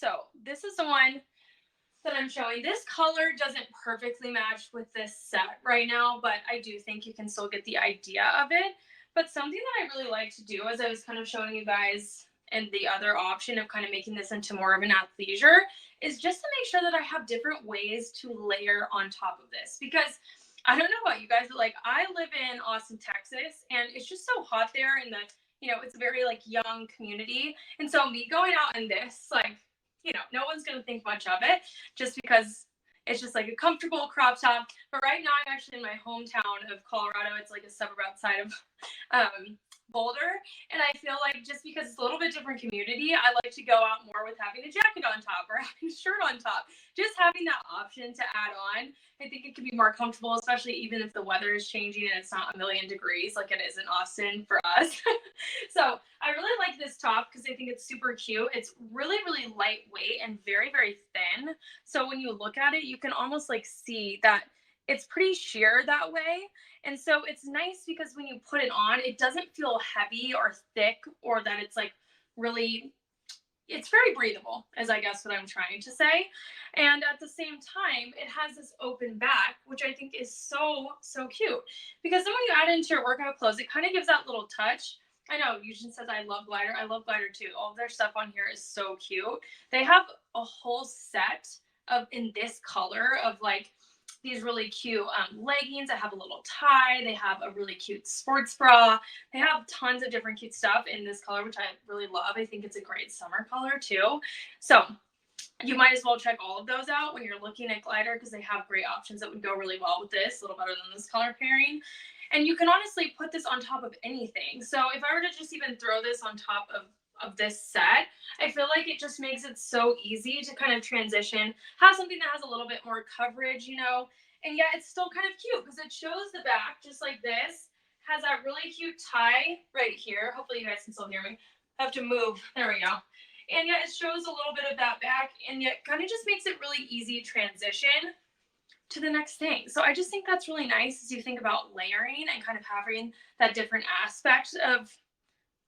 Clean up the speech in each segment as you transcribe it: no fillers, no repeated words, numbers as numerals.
So this is the one that I'm showing. This color doesn't perfectly match with this set right now, but I do think you can still get the idea of it. But something that I really like to do, as I was kind of showing you guys, and the other option of kind of making this into more of an athleisure, is just to make sure that I have different ways to layer on top of this. Because I don't know about you guys, but like I live in Austin, Texas, and it's just so hot there, and it's a very like young community. And so me going out in this, like, no one's going to think much of it just because it's just like a comfortable crop top. But right now I'm actually in my hometown of Colorado. It's like a suburb outside of Boulder. And I feel like just because it's a little bit different community, I like to go out more with having a jacket on top or having a shirt on top. Just having that option to add on, I think it can be more comfortable, especially even if the weather is changing and it's not a million degrees like it is in Austin for us. So I really like this top because I think it's super cute. It's really, really lightweight and very, very thin. So when you look at it, you can almost like see that it's pretty sheer that way. And so it's nice because when you put it on, it doesn't feel heavy or thick or that it's like really, it's very breathable, is I guess what I'm trying to say. And at the same time, it has this open back, which I think is so, so cute. Because then when you add it into your workout clothes, it kind of gives that little touch. I know Eugene says I love Glyder. I love Glyder too. All of their stuff on here is so cute. They have a whole set of in this color of like these really cute leggings that have a little tie. They have a really cute sports bra. They have tons of different cute stuff in this color, which I really love. I think it's a great summer color too. So you might as well check all of those out when you're looking at Glyder because they have great options that would go really well with this, a little better than this color pairing. And you can honestly put this on top of anything. So if I were to just even throw this on top of this set, I feel like it just makes it so easy to kind of transition, have something that has a little bit more coverage, and yet it's still kind of cute because it shows the back just like this, has that really cute tie right here. Hopefully you guys can still hear me. I have to move. There we go. And yet it shows a little bit of that back, and yet kind of just makes it really easy transition to the next thing. So I just think that's really nice as you think about layering and kind of having that different aspect of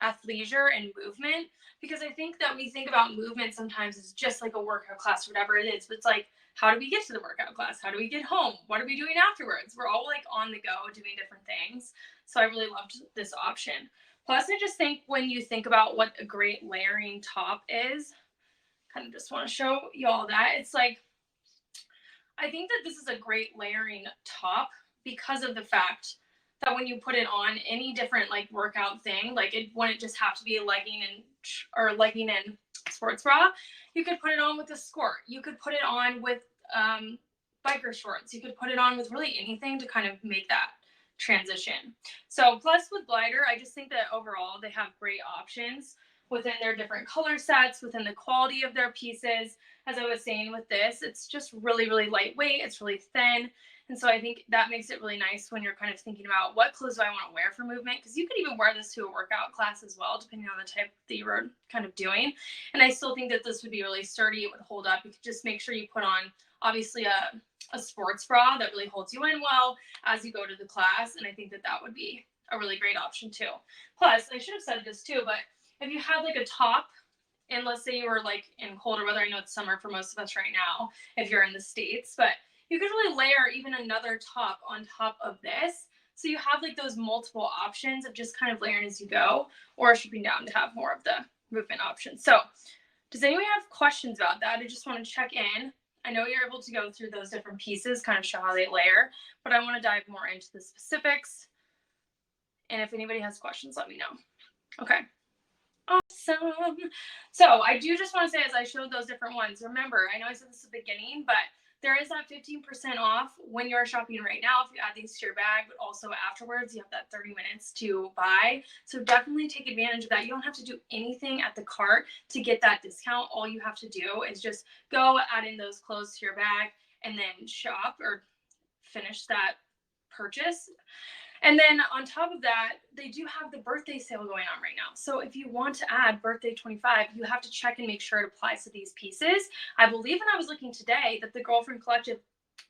athleisure and movement, because I think that we think about movement sometimes as just like a workout class or whatever it is, but it's like, how do we get to the workout class? How do we get home? What are we doing afterwards? We're all like on the go doing different things. So I really loved this option. Plus, I just think when you think about what a great layering top is, kind of just want to show you all that. It's like, I think that this is a great layering top because of the fact that when you put it on any different like workout thing, like it wouldn't just have to be a legging and sports bra. You could put it on with a skirt. You could put it on with biker shorts. You could put it on with really anything to kind of make that transition. So plus with Glyder, I just think that overall they have great options within their different color sets, within the quality of their pieces. As I was saying with this, it's just really, really lightweight. It's really thin. And so I think that makes it really nice when you're kind of thinking about what clothes do I want to wear for movement, because you could even wear this to a workout class as well, depending on the type that you were kind of doing. And I still think that this would be really sturdy. It would hold up. You could just make sure you put on, obviously, a sports bra that really holds you in well as you go to the class. And I think that that would be a really great option too. Plus, I should have said this too, but if you had like a top, and let's say you were like in colder weather, I know it's summer for most of us right now if you're in the States, but you could really layer even another top on top of this. So you have like those multiple options of just kind of layering as you go, or stripping down to have more of the movement options. So does anyone have questions about that? I just want to check in. I know you're able to go through those different pieces, kind of show how they layer, but I want to dive more into the specifics. And if anybody has questions, let me know. Okay. Awesome. So I do just want to say, as I showed those different ones, remember, I know I said this at the beginning, but there is that 15% off when you're shopping right now if you add these to your bag, but also afterwards you have that 30 minutes to buy. So definitely take advantage of that. You don't have to do anything at the cart to get that discount. All you have to do is just go add in those clothes to your bag and then shop or finish that purchase. And then on top of that, they do have the birthday sale going on right now. So if you want to add birthday 25, you have to check and make sure it applies to these pieces. I believe when I was looking today that the Girlfriend Collective,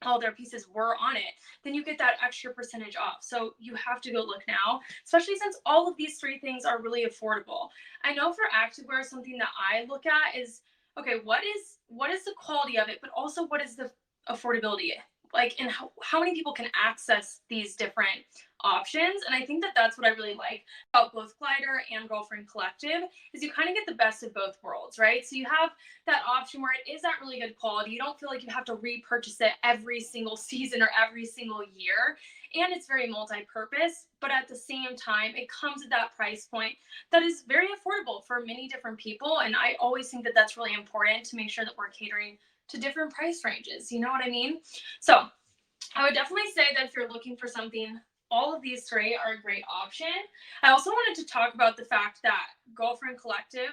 all their pieces were on it, then you get that extra percentage off. So you have to go look now, especially since all of these three things are really affordable. I know for activewear, something that I look at is okay, what is the quality of it, but also what is the affordability? Like, and how many people can access these different options? And I think that that's what I really like about both Glyder and Girlfriend Collective is you kind of get the best of both worlds, right? So you have that option where it is that really good quality. You don't feel like you have to repurchase it every single season or every single year. And it's very multi-purpose, but at the same time, it comes at that price point that is very affordable for many different people. And I always think that that's really important to make sure that we're catering to different price ranges. You know what I mean? So I would definitely say that if you're looking for something, all of these three are a great option. I also wanted to talk about the fact that Girlfriend Collective,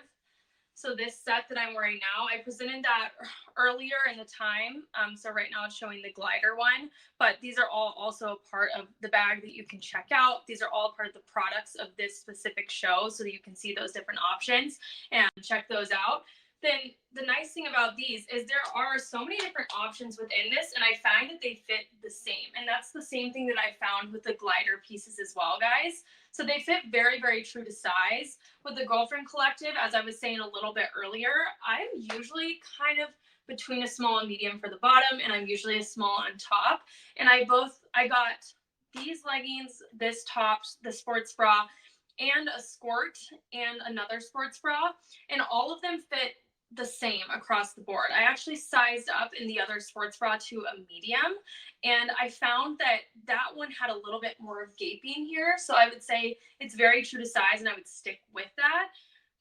so this set that I'm wearing now, I presented that earlier in the time. So right now it's showing the Glyder one, but these are all also part of the bag that you can check out. These are all part of the products of this specific show so that you can see those different options and check those out. Then the nice thing about these is there are so many different options within this, and I find that they fit the same. And that's the same thing that I found with the Glyder pieces as well, guys. So they fit very, very true to size. With the Girlfriend Collective, as I was saying a little bit earlier, I'm usually kind of between a small and medium for the bottom, and I'm usually a small on top. And I got these leggings, this top, the sports bra, and a skirt and another sports bra, and all of them fit the same across the board. I actually sized up in the other sports bra to a medium, and I found that that one had a little bit more of gaping here. So I would say it's very true to size, and I would stick with that.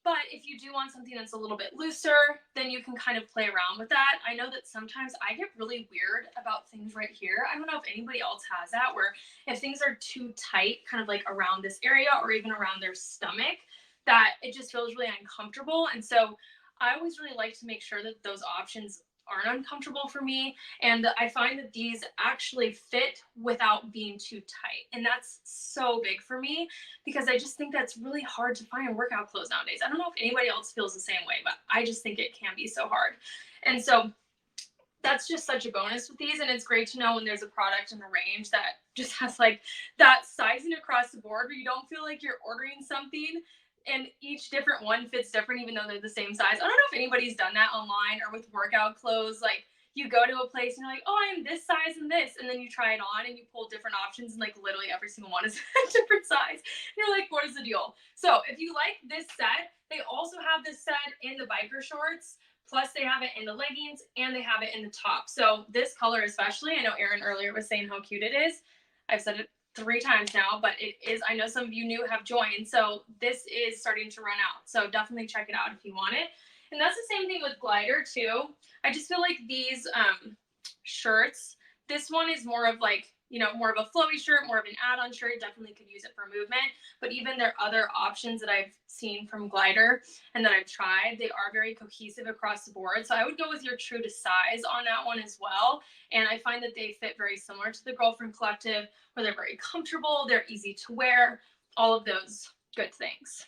But if you do want something that's a little bit looser, then you can kind of play around with that. I know that sometimes I get really weird about things right here. I don't know if anybody else has that, where if things are too tight, kind of like around this area or even around their stomach, that it just feels really uncomfortable. And so I always really like to make sure that those options aren't uncomfortable for me. And I find that these actually fit without being too tight. And that's so big for me because I just think that's really hard to find in workout clothes nowadays. I don't know if anybody else feels the same way, but I just think it can be so hard. And so that's just such a bonus with these. And it's great to know when there's a product in the range that just has like that sizing across the board where you don't feel like you're ordering something and each different one fits different even though they're the same size. I don't know if anybody's done that online or with workout clothes. Like you go to a place and you're like, oh, I'm this size and this, and then you try it on and you pull different options and like literally every single one is a different size. And you're like, what is the deal? So if you like this set, they also have this set in the biker shorts. Plus they have it in the leggings and they have it in the top. So this color especially, I know Erin earlier was saying how cute it is. I've said it 3 times now, but it is, I know some of you new have joined, so this is starting to run out. So definitely check it out if you want it. And that's the same thing with Glyder too. I just feel like these shirts, this one is more of like, you know, more of a flowy shirt, more of an add-on shirt. Definitely could use it for movement. But even their other options that I've seen from Glyder and that I've tried, they are very cohesive across the board. So I would go with your true to size on that one as well. And I find that they fit very similar to the Girlfriend Collective, where they're very comfortable, they're easy to wear, all of those good things.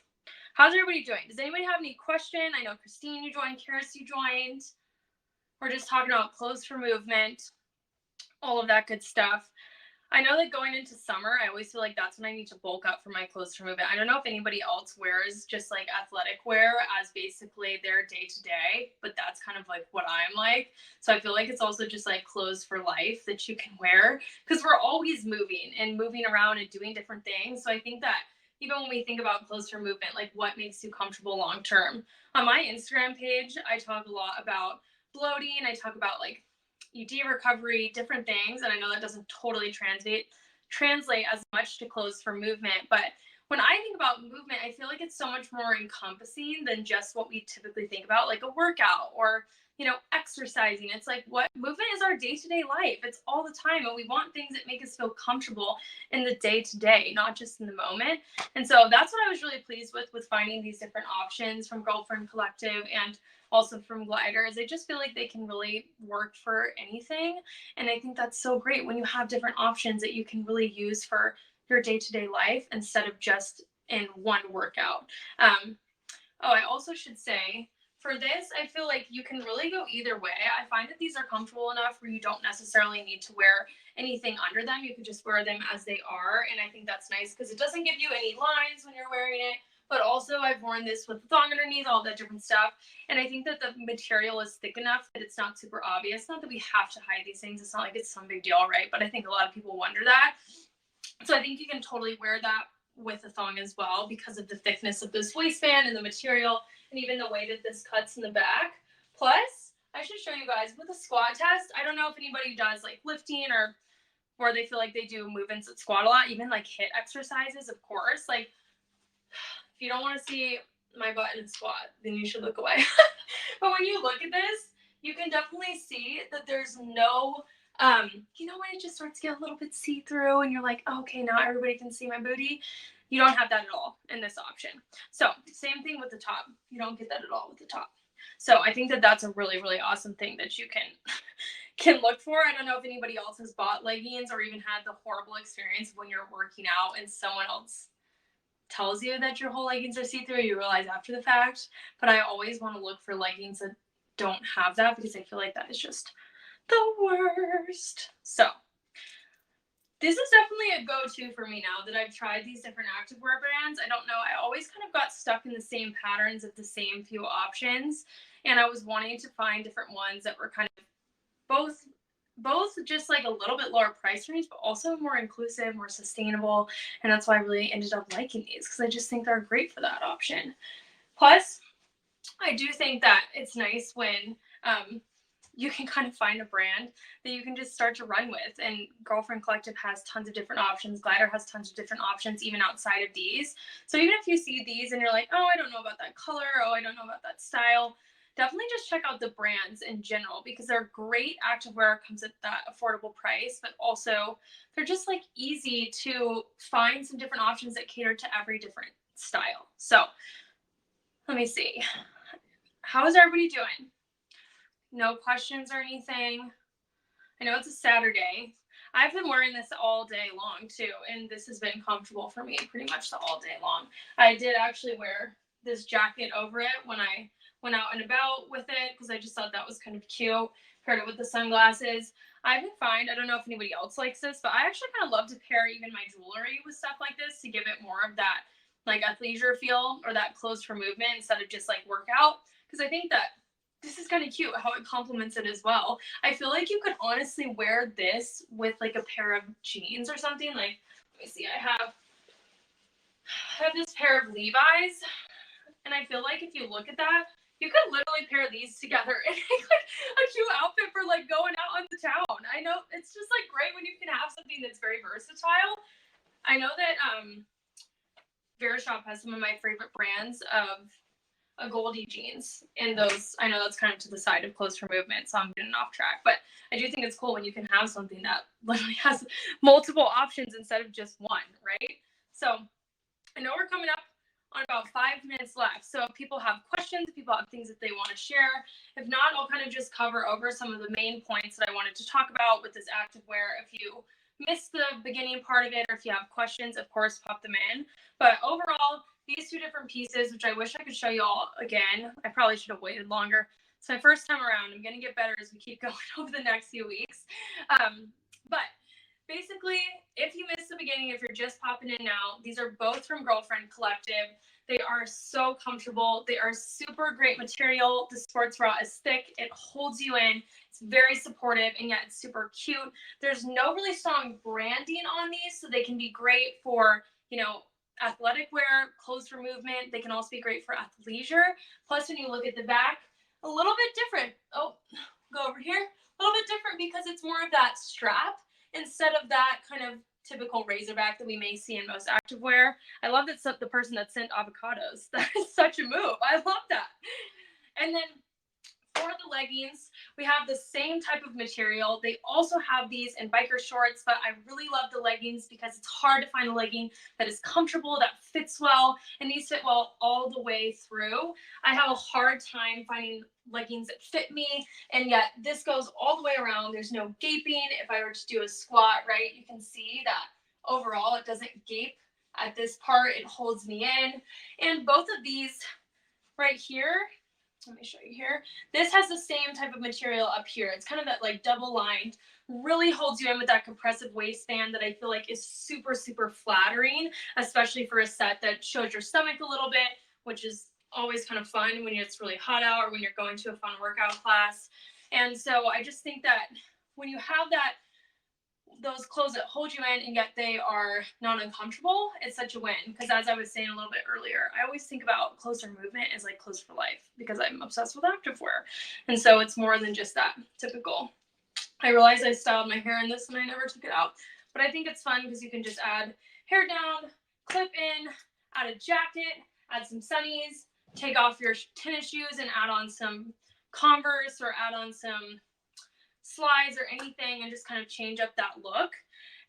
How's everybody doing? Does anybody have any question? I know Christine, you joined, Karis, you joined. We're just talking about clothes for movement, all of that good stuff. I know that going into summer, I always feel like that's when I need to bulk up for my clothes for movement. I don't know if anybody else wears just like athletic wear as basically their day to day, but that's kind of like what I'm like. So I feel like it's also just like clothes for life that you can wear because we're always moving and moving around and doing different things. So I think that even when we think about clothes for movement, like what makes you comfortable long term. On my Instagram page, I talk a lot about bloating. I talk about like ED recovery, different things. And I know that doesn't totally translate as much to clothes for movement. But when I think about movement, I feel like it's so much more encompassing than just what we typically think about, like a workout or, you know, exercising. It's like what movement is our day-to-day life. It's all the time. And we want things that make us feel comfortable in the day-to-day, not just in the moment. And so that's what I was really pleased with finding these different options from Girlfriend Collective and also from Glyder, is I just feel like they can really work for anything. And I think that's so great when you have different options that you can really use for your day-to-day life instead of just in one workout. I also should say for this, I feel like you can really go either way. I find that these are comfortable enough where you don't necessarily need to wear anything under them. You can just wear them as they are. And I think that's nice because it doesn't give you any lines when you're wearing it, but also I've worn this with the thong underneath, all that different stuff. And I think that the material is thick enough that it's not super obvious. Not that we have to hide these things. It's not like it's some big deal, right? But I think a lot of people wonder that. So I think you can totally wear that with a thong as well because of the thickness of this waistband and the material and even the way that this cuts in the back. Plus, I should show you guys with a squat test. I don't know if anybody does like lifting or they feel like they do movements that squat a lot, even like HIIT exercises, of course. Like, if you don't want to see my butt in a squat, then you should look away. But when you look at this, you can definitely see that there's no, you know, when it just starts to get a little bit see-through and you're like, oh, okay, now everybody can see my booty. You don't have that at all in this option. So same thing with the top. You don't get that at all with the top. So I think that that's a really, really awesome thing that you can look for. I don't know if anybody else has bought leggings or even had the horrible experience when you're working out and someone else tells you that your whole leggings are see-through, you realize after the fact. But I always want to look for leggings that don't have that because I feel like that is just the worst. So this is definitely a go-to for me now that I've tried these different activewear brands. I don't know, I always kind of got stuck in the same patterns of the same few options, and I was wanting to find different ones that were kind of both just like a little bit lower price range, but also more inclusive, more sustainable. And that's why I really ended up liking these because I just think they're great for that option. Plus, I do think that it's nice when you can kind of find a brand that you can just start to run with. And Girlfriend Collective has tons of different options. Glyder has tons of different options, even outside of these. So even if you see these and you're like, oh, I don't know about that color. Oh, I don't know about that style. Definitely just check out the brands in general because they're great activewear, comes at that affordable price, but also they're just like easy to find some different options that cater to every different style. So let me see. How is everybody doing? No questions or anything? I know it's a Saturday. I've been wearing this all day long too, and this has been comfortable for me pretty much the all day long. I did actually wear this jacket over it when I went out and about with it because I just thought that was kind of cute. Paired it with the sunglasses. I don't know if anybody else likes this, but I actually kind of love to pair even my jewelry with stuff like this to give it more of that like athleisure feel or that clothes for movement instead of just like workout. Because I think that this is kind of cute how it complements it as well. I feel like you could honestly wear this with like a pair of jeans or something. Like, let me see, I have this pair of Levi's, and I feel like if you look at that, you could literally pair these together and make like a cute outfit for like going out on the town. I know it's just like great when you can have something that's very versatile. I know that Verishop has some of my favorite brands of a Goldie jeans in those. I know that's kind of to the side of clothes for movement, so I'm getting off track, but I do think it's cool when you can have something that literally has multiple options instead of just one, right? So I know we're coming up on about 5 minutes left. So if people have questions, if people have things that they want to share, if not, I'll kind of just cover over some of the main points that I wanted to talk about with this activewear. If you missed the beginning part of it, or if you have questions, of course, pop them in. But overall, these two different pieces, which I wish I could show you all again. I probably should have waited longer. It's my first time around. I'm going to get better as we keep going over the next few weeks. But basically, if you missed the beginning, if you're just popping in now, these are both from Girlfriend Collective. They are so comfortable. They are super great material. The sports bra is thick. It holds you in. It's very supportive, and yet it's super cute. There's no really strong branding on these, so they can be great for, athletic wear, clothes for movement. They can also be great for athleisure. Plus, when you look at the back, a little bit different. Oh, go over here. A little bit different because it's more of that strap instead of that kind of typical razorback that we may see in most activewear. I love that the person that sent avocados. That is such a move. I love that. And then for the leggings, we have the same type of material. They also have these in biker shorts, but I really love the leggings because it's hard to find a legging that is comfortable, that fits well, and these fit well all the way through. I have a hard time finding leggings that fit me, and yet this goes all the way around. There's no gaping. If I were to do a squat, right, you can see that overall it doesn't gape at this part. It holds me in. And both of these right here, let me show you here. This has the same type of material up here. It's kind of that like double lined, really holds you in with that compressive waistband that I feel like is super, super flattering, especially for a set that shows your stomach a little bit, which is always kind of fun when it's really hot out or when you're going to a fun workout class. And so I just think that when you have those clothes that hold you in and yet they are not uncomfortable, it's such a win. Because as I was saying a little bit earlier, I always think about clothes for movement as like clothes for life because I'm obsessed with activewear. And so it's more than just that typical. I realized I styled my hair in this and I never took it out. But I think it's fun because you can just add hair down, clip in, add a jacket, add some sunnies, take off your tennis shoes and add on some Converse or add on some slides or anything and just kind of change up that look.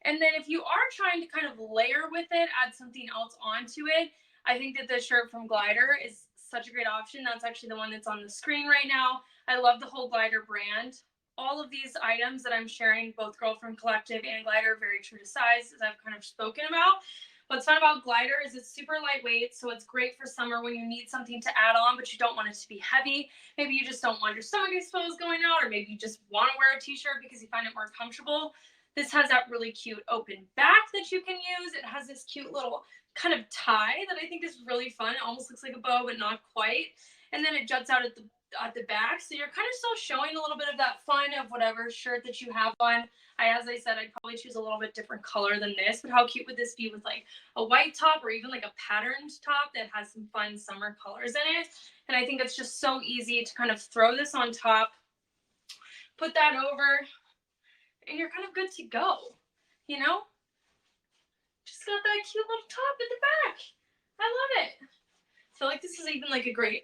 And then if you are trying to kind of layer with it, add something else onto it, I think that the shirt from Glyder is such a great option. That's actually the one that's on the screen right now. I love the whole Glyder brand. All of these items that I'm sharing, both Girlfriend Collective and Glyder, very true to size, as I've kind of spoken about. What's fun about Glyder is it's super lightweight, so it's great for summer when you need something to add on, but you don't want it to be heavy. Maybe you just don't want your stomach exposed going out, or maybe you just want to wear a t-shirt because you find it more comfortable. This has that really cute open back that you can use. It has this cute little kind of tie that I think is really fun. It almost looks like a bow, but not quite. And then it juts out at the back, so you're kind of still showing a little bit of that fun of whatever shirt that you have on. As I said, I'd probably choose a little bit different color than this, but how cute would this be with like a white top or even like a patterned top that has some fun summer colors in it? And I think it's just so easy to kind of throw this on top, put that over, and you're kind of good to go, you know? Just got that cute little top at the back. I love it. I feel like this is even like a great,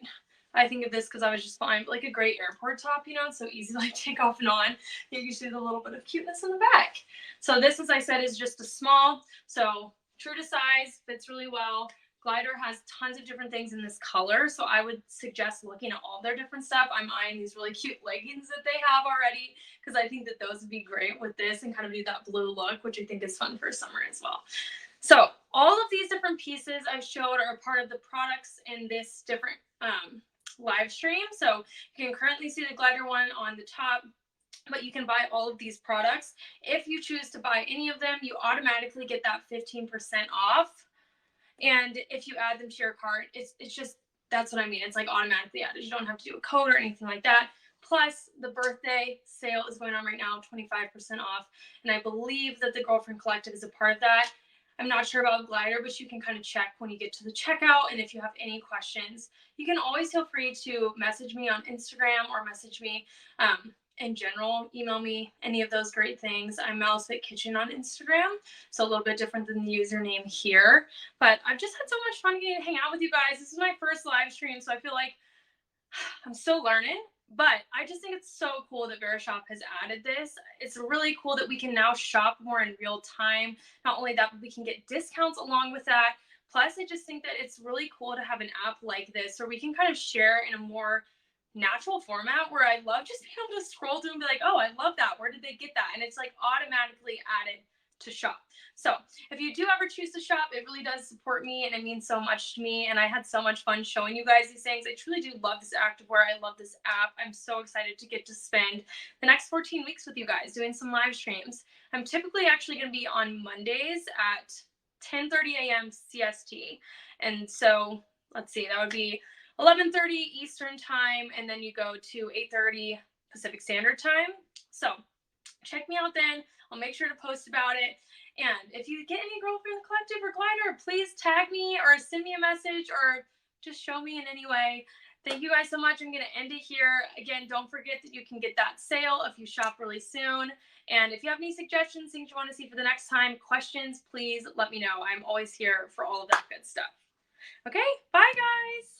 I think of this because I was just fine, but like a great airport top, you know, it's so easy to like take off and on. You can see the little bit of cuteness in the back. So this, as I said, is just a small, so true to size, fits really well. Glyder has tons of different things in this color, so I would suggest looking at all their different stuff. I'm eyeing these really cute leggings that they have already because I think that those would be great with this and kind of do that blue look, which I think is fun for summer as well. So all of these different pieces I showed are part of the products in this different live stream. So you can currently see the Glyder one on the top, but you can buy all of these products. If you choose to buy any of them, you automatically get that 15% off. And if you add them to your cart, it's just, that's what I mean. It's like automatically added. You don't have to do a code or anything like that. Plus, the birthday sale is going on right now, 25% off. And I believe that the Girlfriend Collective is a part of that. I'm not sure about Glyder, but you can kind of check when you get to the checkout. And if you have any questions, you can always feel free to message me on Instagram or message me in general, email me, any of those great things. I'm Malsfit Kitchen on Instagram, so a little bit different than the username here. But I've just had so much fun getting to hang out with you guys. This is my first live stream, so I feel like I'm still learning. But I just think it's so cool that Verishop has added this. It's really cool that we can now shop more in real time. Not only that, but we can get discounts along with that. Plus, I just think that it's really cool to have an app like this where we can kind of share in a more natural format where I love just being able to scroll through and be like, oh, I love that. Where did they get that? And it's like automatically added to shop. So if you do ever choose to shop, it really does support me and it means so much to me. And I had so much fun showing you guys these things. I truly do love this activewear. I love this app. I'm so excited to get to spend the next 14 weeks with you guys doing some live streams. I'm typically actually going to be on Mondays at 10:30 a.m. CST. And so let's see, that would be 11:30 Eastern time, and then you go to 8:30 Pacific Standard Time. So check me out then. I'll make sure to post about it. And if you get any Girlfriend Collective or Glyder, please tag me or send me a message or just show me in any way. Thank you guys so much. I'm going to end it here. Again, don't forget that you can get that sale if you shop really soon. And if you have any suggestions, things you want to see for the next time, questions, please let me know. I'm always here for all of that good stuff. Okay, bye guys.